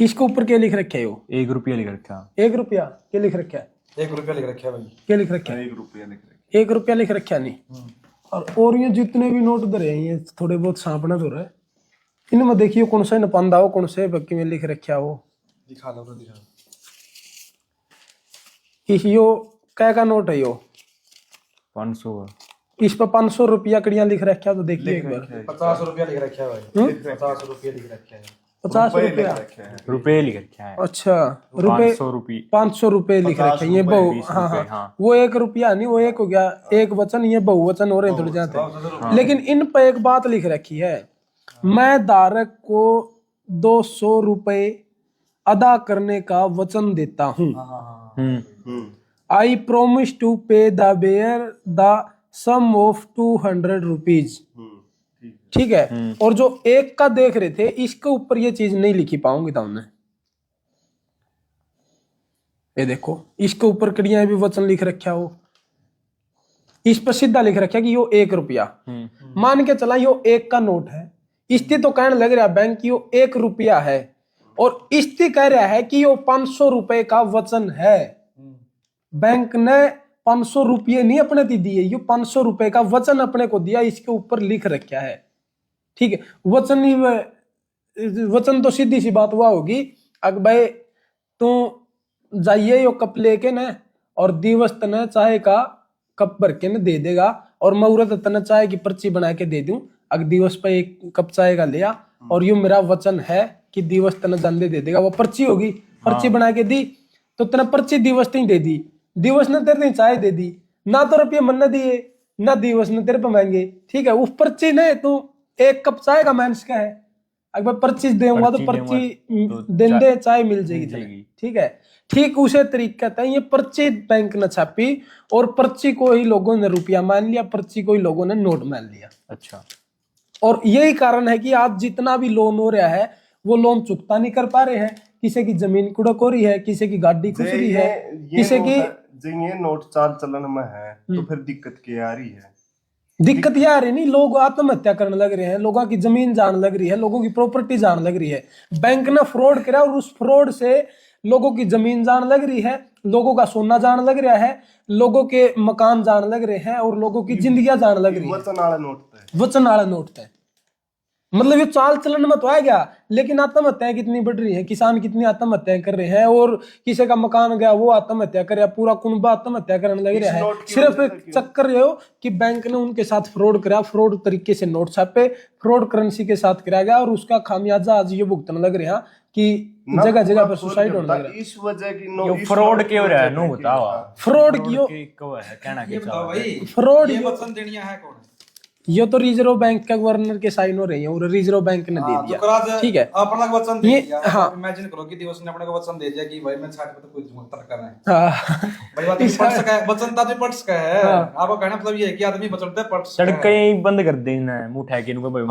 इसके ऊपर क्या लिख रखा है? वो ₹1 लिख रखा। ₹1 क्या लिख रखा है? ₹1 लिख रखा है भाई। क्या लिख रखा है? ₹1 लिख रखा ₹1 लिख रखा नहीं। और ये जितने भी नोट धरे हैं ये थोड़े बहुत सांपना तो रहा है। इनमें देखिए कौन सा नपांदा हो, कौन से बक्की में लिख रखा हो। दिखा लो ब्रो, दिखा। यो क्या का नोट है? यो 500। इस पर ₹500 कड़ियां लिख रखा है। तो देखिए एक बार। ₹50 लिख रखा है भाई। ₹50 लिख रखा है। ₹50 रुपए लिख रखा है। अच्छा, रुपए ₹500। ₹500 लिख रखे हैं। ये बहु, हाँ हाँ, हाँ। वो ₹1 नहीं, वो एक हो गया एक वचन, ये बहुवचन हो रहे हैं थोड़े जाते। लेकिन इन पर एक बात लिख रखी है, मैं धारक को ₹200 अदा करने का वचन देता हूँ। I promise to pay the bearer the sum of ₹200। ठीक है। और जो एक का देख रहे थे इसके ऊपर ये चीज नहीं लिखी पाऊंगी तुमने। ये देखो इसके ऊपर कड़ियां भी वचन लिख रखा हो, इस पर सीधा लिख रखा कि यो ₹1। मान के चला यो 1 का नोट है, इससे तो कहने लग रहा बैंक की यो ₹1 है, और इससे कह रहा है कि यो ₹500 का वचन है। बैंक ने ₹500 नहीं अपने दिए, यो ₹500 का वचन अपने को दिया, इसके ऊपर लिख रखा है। ठीक है। वचन तो सीधी सी बात हुआ होगी, अगर भाई तू जाइए यो कप लेके न, और दिवस तने चाय का कप भर के न दे देगा, और मुहूर्त तने चाय की पर्ची बना के दे दूं, अगर दिवस पे 1 कप चाय का लिया, और यो मेरा वचन है कि दिवस तने दंडे दे देगा। वो पर्ची होगी, पर्ची बना के दी तो तने पर्ची दिवस नहीं दे दी, दिवस ने तेरे नहीं चाय दे दी, ना तो रुपये मन दिए ना दिवस ने तेरे पे मांगे। ठीक है। उस पर्ची ने तू 1 कप चाय का माइनस का है, अगर पर्ची दूंगा तो पर्ची दिन दे चाय मिल जाएगी। ठीक है। ठीक उसे तरीके से ये पर्ची बैंक ने छापी, और पर्ची को ही लोगों ने रुपया मान लिया, पर्ची को ही लोगों ने नोट मान लिया। अच्छा। और यही कारण है कि आज जितना भी लोन हो रहा है वो लोन चुकता नहीं कर पा रहे हैं। किसी की जमीन कुड़क हो रही है, किसी की गाड़ी खुश रही है, किसी की ये नोट चाल चलन में है, तो फिर दिक्कत क्या आ रही है? दिक्कत यह आ रही नहीं, लोग आत्महत्या करने लग रहे हैं, लोगों की जमीन जाने लग रही है, लोगों की प्रॉपर्टी जाने लग रही है। बैंक ने फ्रॉड करा और उस फ्रॉड से लोगों की जमीन जाने लग रही है, लोगों का सोना जाने लग रहा है, लोगों के मकान जाने लग रहे हैं, और लोगों की जिंदगियां जाने लग रही है। वचन वाला नोट है। मतलब ये चाल चलन में तो आ गया, लेकिन आत्महत्याएं कितनी बढ़ रही है, किसान कितनी आत्महत्याएं कर रहे हैं, और किसी का मकान गया वो आत्महत्या कर रहा है, पूरा कुनबा आत्महत्या करने लग रहा है। सिर्फ एक चक्कर ये हो कि बैंक ने उनके साथ फ्रॉड करा, फ्रॉड तरीके से नोट छापे, फ्रॉड करेंसी के साथ कराया गया, और उसका खामियाजा आज ये भुगतने लग रहे हैं कि जगह जगह पर सुसाइड होने लग रहा है। इस वजह की फ्रॉड क्यों रहा है? नो बताओ फ्रॉड क्यों है कहना ये बताओ भाई, फ्रॉड ये वचन देनिया है कौन? ये तो रिजर्व बैंक का गवर्नर के साइन हो रहे हैं, और रिजर्व बैंक ने दे दिया। ठीक है। अपना वचन दे दिया। हाँ। इमेजिन करो कि दिवस ने अपने को वचन दे दिया कि भाई मैं छाट पे तो कोई मुख्तर कर रहा है। हाँ। भाई बात पढ़ सका है, वचन तो पढ़ सका है। आपका कहना मतलब ये है कि आदमी वचन पे पढ़ सका है। सड़कें बंद कर देना है, मुंह ठेके नु भाई।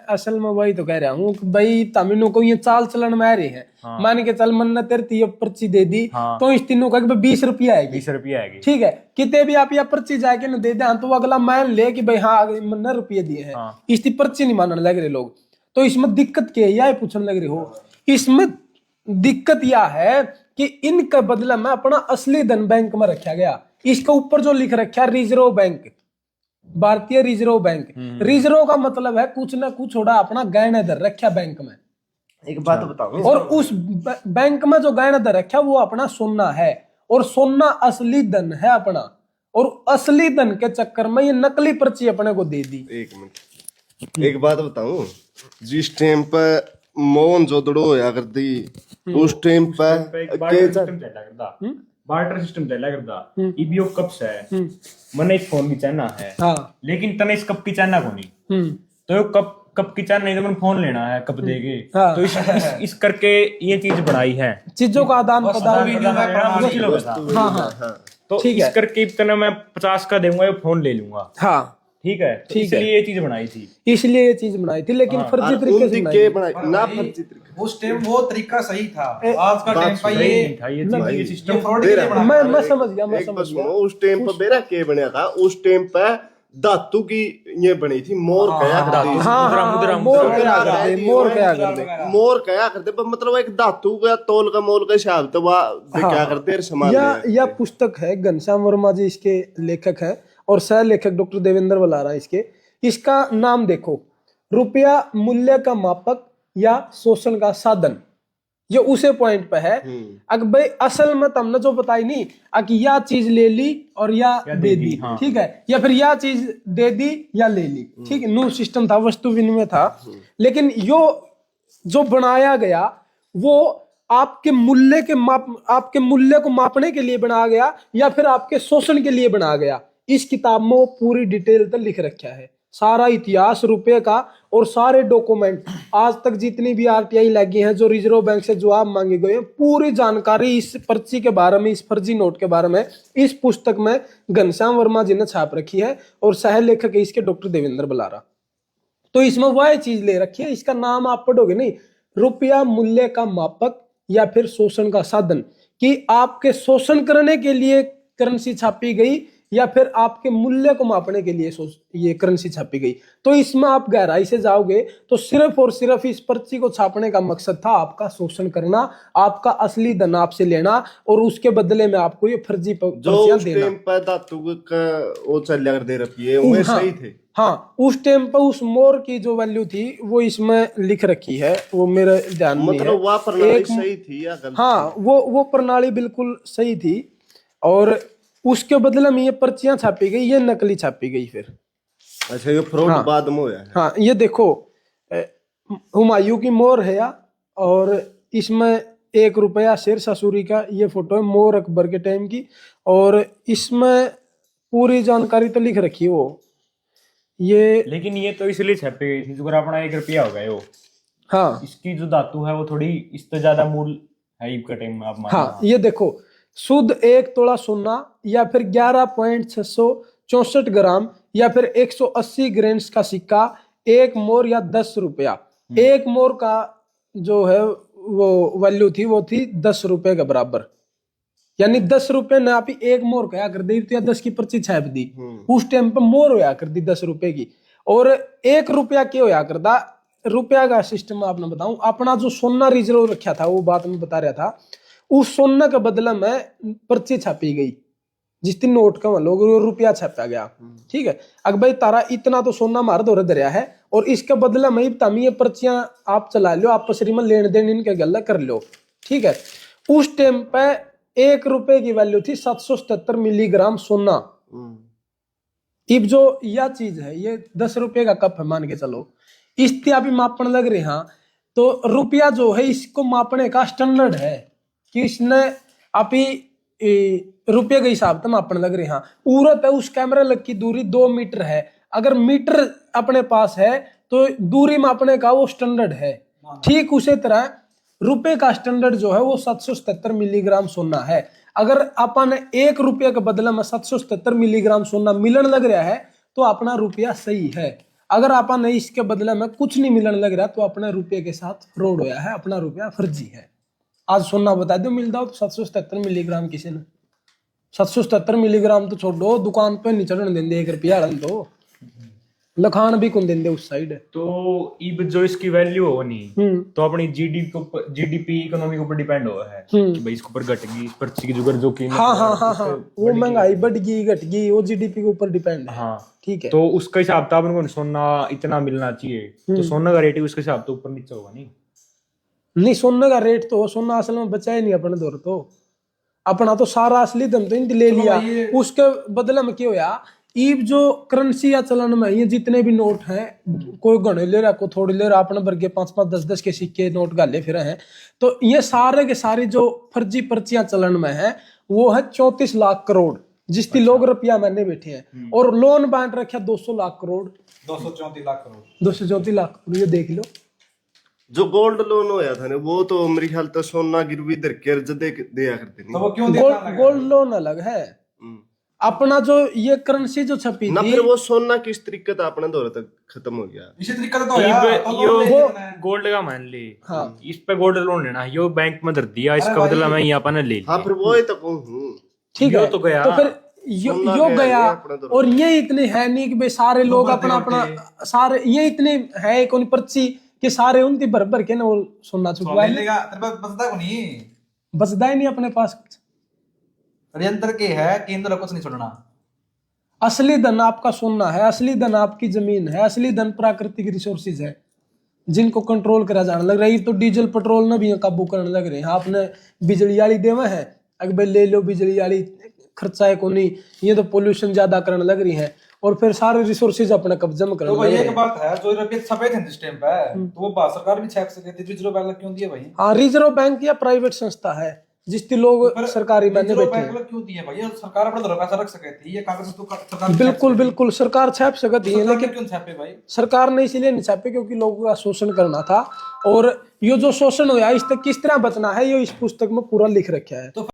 असल में वही तो कह रहा हूँ कि भाई तमिनो को ये चाल चलन में आ रहे हैं। मान के चल मन ने तेरे पर्ची दे दी, तो इस तीनों का ₹20 आएगी। ₹20 आएगी। ठीक है। कितने भी आप ये पर्ची जाके न दे दे, तो अगला मान ले कि भाई हाँ मन रुपये दिए हैं, इसकी पर्ची नहीं मानने लग रहे लोग। तो इसमें दिक्कत क्या है, यह पूछने लग रहे हो? इसमें दिक्कत यह है कि इनके बदले में अपना असली धन बैंक में रखा गया। इसके ऊपर जो लिख रखा रिजर्व बैंक, भारतीय रिजर्व बैंक। रिजर्व का मतलब है कुछ ना कुछ थोड़ा अपना गहना धर रखा बैंक में। एक बात बताओ, और उस बैंक में जो गहना धर रखा वो अपना सोना है, और सोना असली धन है अपना, और असली धन के चक्कर में ये नकली पर्ची अपने को दे दी। एक मिनट, एक बात बताऊं, जिस टाइम पर मोहन जोदड़ो होया कर दी, उस टाइम पर बार्टर सिस्टम चला करदा। ईबीओ कप्स है, मने इस फोन की चाहना है, लेकिन तने इस कप की चाहना को नहीं, तो कप की चाहना नहीं तो मैंने फोन लेना है कप देके। तो इस करके ये चीज बढ़ाई है, चीजों का आदान प्रदान। तो इस करके इतना मैं 50 का दूंगा, ये फोन ले लूंगा। हाँ ठीक है। इसलिए ये चीज बनाई थी, इसलिए ये चीज बनाई थी, लेकिन फर्जी तरीके से बनाई ना, फर्जी तरीके। उस टाइम वो तरीका सही था, आज का टाइम पे ये सिस्टम फ्रॉड के लिए बना। मैं समझ गया, मैं समझ गया। उस टाइम पर मेरा क्या बनया था, उस टाइम पर धातु की ये बनी थी, मोर कया करते हैं। मोर कया करते, पर मतलब एक धातु का तोल का मोल का हिसाब तो वह क्या करते हैं समाज में। यह पुस्तक है, घनश्याम वर्मा जी इसके लेखक है और सह लेखक डॉक्टर देवेंद्र बलारा इसके। इसका नाम देखो, रुपया मूल्य का मापक या शोषण का साधन, ये उसे पॉइंट पे है। अगर भाई असल में तुमने जो बताई नहीं कि या चीज ले ली और या दे दी, ठीक है, या फिर या चीज दे दी या ले ली, ठीक है, न्यू सिस्टम था, वस्तु विनिमय था। लेकिन यो जो बनाया गया वो आपके मूल्य को मापने के लिए बनाया गया या फिर आपके शोषण के लिए बनाया गया। इस किताब में वो पूरी डिटेल तक लिख रखा है, सारा इतिहास रुपए का और सारे डॉक्यूमेंट, आज तक जितनी भी आरटीआई लगी हैं, जो रिजर्व बैंक से जवाब मांगे गए हैं, पूरी जानकारी इस पर्ची के बारे में, इस फर्जी नोट के बारे में इस पुस्तक में घनश्याम वर्मा जी ने छाप रखी है और सह लेखक है इसके डॉक्टर देवेंद्र बलारा। तो इसमें वह चीज ले रखी है, इसका नाम आप पढ़ोगे नहीं, रुपया मूल्य का मापक या फिर शोषण का साधन, कि आपके शोषण करने के लिए करेंसी छापी गई या फिर आपके मूल्य को मापने के लिए ये करेंसी छापी गई। तो इसमें आप गहराई से जाओगे तो सिर्फ और सिर्फ इस पर्ची को छापने का मकसद था आपका शोषण करना, आपका असली धन आपसे लेना और उसके बदले में आपको ये फर्जी पर्चियां देना। धातु का वो चल दे रखी है, वो सही थे। हाँ, उस टाइम पर उस मोर की जो वैल्यू थी वो इसमें लिख रखी है, वो मेरे ध्यान में है। वह प्रणाली सही थी या गलत? हाँ, वो प्रणाली बिल्कुल सही थी और उसके बदले में ये पर्चियां छापी गई, ये नकली छापी गई फिर। अच्छा, ये फ्रॉड बाद में हुआ है। हाँ, ये देखो हुमायूं की मोर है और इसमें 1 रुपया शेरशाह सूरी का ये फोटो है, मोर अकबर के टाइम की, और इसमें पूरी जानकारी तो लिख रखी है वो ये। लेकिन ये तो इसलिए छापी गई थी, जो अपना 1 रुपया होगा यो। हाँ, इसकी जो धातु है वो थोड़ी इससे ज्यादा मूल है इब का टाइम में आप मान। हाँ, ये देखो, शुद्ध 1 तोला सोना या फिर 11.664 ग्राम या फिर 180 ग्रेन्स का सिक्का, 1 मोर या 10 रुपया। 1 मोर का जो है वो वैल्यू थी, वो थी 10 रुपए के बराबर, यानी 10 रुपए ने आप 1 मोर कहा कर दी तो या 10 की पर्ची छाप दी। उस टाइम पे मोर होया कर दी 10 रुपए की। और 1 रुपया क्या होया करता, रुपया का सिस्टम आपने बताऊं, अपना जो सोना रिजर्व रखा था वो बात में बता रहा था, उस सोना के बदले में पर्ची छापी गई, जिस दिन नोट का लोग रुपया छापा गया, ठीक है। अगर भाई तारा इतना तो सोना मार दो दरिया है और इसके बदले में तमी ये पर्चियां आप चला लो, आप श्रीमन लेन देन इनके गल्ला कर लो, ठीक है। उस टाइम पे 1 रुपए की वैल्यू थी 777 मिलीग्राम सोना। इब जो यह चीज है, ये 10 रुपए का कप है मान के चलो, इससे आप मापन लग रहे हैं, तो रुपया जो है इसको मापने का स्टैंडर्ड है कि इसने आप रुपये के हिसाब से मापने लग रहे हैं। उरत है, उस कैमरा लग की दूरी 2 मीटर है, अगर मीटर अपने पास है तो दूरी मापने का वो स्टैंडर्ड है। ठीक उसी तरह रुपए का स्टैंडर्ड जो है वो 777 मिलीग्राम सोना है। अगर अपन 1 रुपये के बदले में 777 मिलीग्राम सोना मिलन लग रहा है तो अपना रुपया सही है। अगर अपन इसके बदले में कुछ नहीं मिलन लग रहा तो अपने रुपये के साथ फ्रॉड होया है, अपना रुपया फर्जी है। आज सोना बता दो मिलता हो 777 मिलीग्राम, किसी ने 777 मिलीग्राम तो छोड़ो, दुकान पे नहीं चढ़ने देंगे 1 रुपया तो लखान भी कौन देंगे उस साइड। तो इब जो इसकी वैल्यू हो नहीं तो अपनी जीडीपी इकोनॉमी के ऊपर डिपेंड हुआ है कि भाई इसके ऊपर घट गई, इस पर्ची की जो कीमत, हाँ, वो महंगाई बढ़ गई घट गई, वो जीडीपी के ऊपर डिपेंड है। हाँ, ठीक है। तो उसका हिसाब था अपन को सोना इतना मिलना चाहिए, तो सोना का रेट उसके हिसाब तो ऊपर नीचे होगा नहीं, सोने का रेट तो सोना असल में बचा ही नहीं अपने दौर, तो अपना तो सारा असली धन तो इनकी ले लिया, उसके बदले में क्या होया, ईब जो करेंसी या चलन में ये जितने भी नोट हैं, कोई घने ले रहा, कोई थोड़ी ले रहा, अपने वर्ग के 5-5, 10-10 के सिक्के नोट गाले फिर हैं, तो ये सारे के सारी जो फर्जी पर्चियां चलन में है वो है 34 लाख करोड़, जिसकी लोग रुपया मैंने बैठे हैं, और लोन बांट रखे 200 लाख करोड़, 234 लाख करोड़, 234 लाख करोड़, ये देख लो। जो गोल्ड लोन होया था ना वो तो मेरे ख्याल तो सोना गिरवी धर के दिया करते नहीं, तो वो क्यों देता है? गोल्ड लोन अलग है, अपना जो ये करेंसी जो छपी ना, थी फिर वो सोना किस तरीके से अपने दौर तक खत्म हो गया, इसी तरीके से तो यार गोल्ड का मान ली। हाँ, इस पे गोल्ड लोन लेना है, यो बैंक में धर दिया, इसका बदला मैं यहाँ पर ले लिया। हाँ, फिर वो ही तो कहूँ, ठीक है। तो फिर यो गया। और ये इतने है नहीं कि भाई सारे लोग अपना अपना सारे ये इतने है कौन पर्ची कि सारे उनकी भर भर के ना वो सुनना चुका है, बचता को नहीं, बचता ही नहीं अपने पास कुछ। षड्यंत्र के है, केंद्र कुछ नहीं छोड़ना। असली धन आपका सोना है, असली धन आपकी जमीन है, असली धन प्राकृतिक रिसोर्सेज है जिनको कंट्रोल करा जाने लग रहा है। तो डीजल पेट्रोल ने भी काबू करने लग रहे हैं। आपने बिजली वाली देवा है, अगर भाई ले लो बिजली वाली, खर्चा है को नहीं, ये तो पोल्यूशन ज्यादा करने लग रही है और फिर सारे रिसोर्सेज अपने कब्जे में करने तो भाई लग रहे एक हैं। बात है, जो रुपये छपे थे जिस टाइम पे, तो वो भारत सरकार भी छाप सके थी, रिजर्व बैंक क्यों दिए भाई? हाँ, रिजर्व बैंक या प्राइवेट संस्था है जिसके लोग सरकारी बने रिजर्व बैठे बैंक हैं। क्यों दिए भाई? सरकार अपना तो पैसा रख सके थी, ये कागज तो सरकार बिल्कुल बिल्कुल सरकार छाप सकती है, लेकिन क्यों छापे भाई? सरकार ने इसीलिए नहीं छापे क्योंकि लोगों का शोषण करना था। और ये जो शोषण हुआ, इस तक किस तरह बचना है, ये इस पुस्तक में पूरा लिख रखा है।